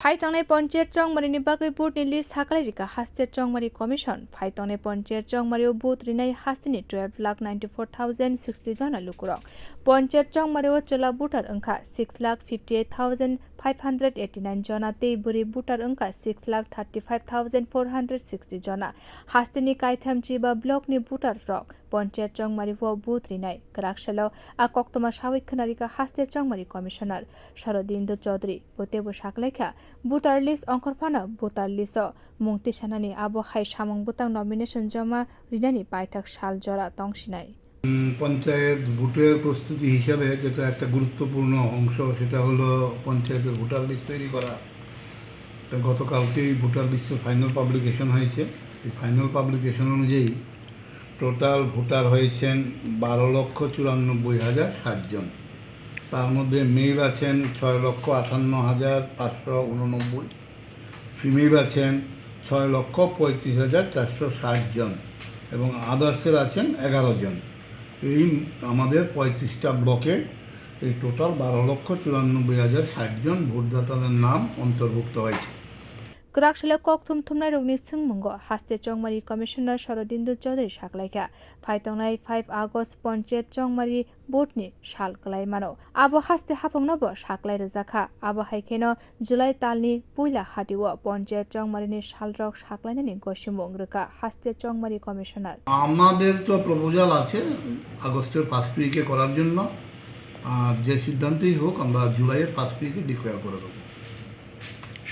फाइतंनाय पंचायत चंगमारिनि बागै बुथनि list साखलायरिका हास्ते चंगमारि commission फाइतंनाय panchayat चंगमारियाव booth रिनाय हास्तेनि 12,94,060 जना लुकुरक पंचायत चंगमारियाव चला बुटार अंका 6,58,589 जना ते बुरी बुटार अंका 6,35,460 जना हास्तेनि काइथाम चिबा ब्लकनि बुटार फ्रक पंचायत चंगमारियाव बुथ रिनाय ग्राकशालाव आकक्तमा सावैक खनारिका हास्ते चंगमारि कमिशनार शरदिन्दु चौधरी बोतेबो साखलायखा बुटार लिस्ट अंकरफाना बुटार लिस्ट मुंगति सानानि आबहाय सामंग बुतां नमिनेशन जमा रिनानि पाइथाक साल जरा तंसिनाय पंचायत ভোটের প্রস্তুতি হিসাবে যেটা একটা গুরুত্বপূর্ণ অংশ সেটা হলো পঞ্চায়েতের ভোটার লিস্ট তৈরি করা। তো গতকালকেই ভোটার লিস্টের ফাইনাল পাবলিকেশন হয়েছে। এই ফাইনাল পাবলিকেশন অনুযায়ী টোটাল ভোটার হয়েছেন 12,94,060 জন। তার মধ্যে মেল আছেন 6,58,589, ফিমেল আছেন 6,35,460 জন এবং আদার্সের আছেন 11 জন। এই আমাদের 35টা ব্লকে এই টোটাল 12,94,060 জন ভোটদাতাদের নাম অন্তর্ভুক্ত হয়েছে। ग्राकशाला कक्थुम थुमनाय रोगनि सोंमुंग हास्ते चंगमारि कमिशनार शरदिन्दु चौधरी साखलायखा फाइतंनाय 5 आगस्ट पंचायत चंगमारि बुथनि साल कलायमानो आबो हास्ते हाफंनबो साक्लाय रजाखा आबो हायखेनो जुलाइ तालनि पुइला हाटिव पंचायत चंगमारिनि सालरक साक्लायनायनि गसिमुंग रोका हास्ते चंगमारि कमिशनार আমাদের তো প্রপোজাল আছে আগস্টের 5 উইকে করার জন্য, আর যে সিদ্ধান্তই হোক আমরা জুলাইয়ের 5 উইকে ডিক্লেয়ার করে দেব।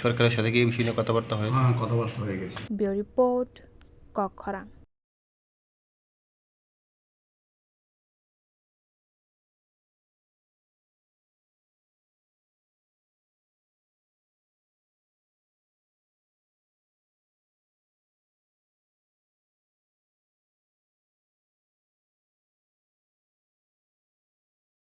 সরকারের সাথে কি এই বিষয়ে কথাবার্তা হয়? হ্যাঁ, কথাবার্তা হয়ে গেছে। Bureau report কক্ষরাং।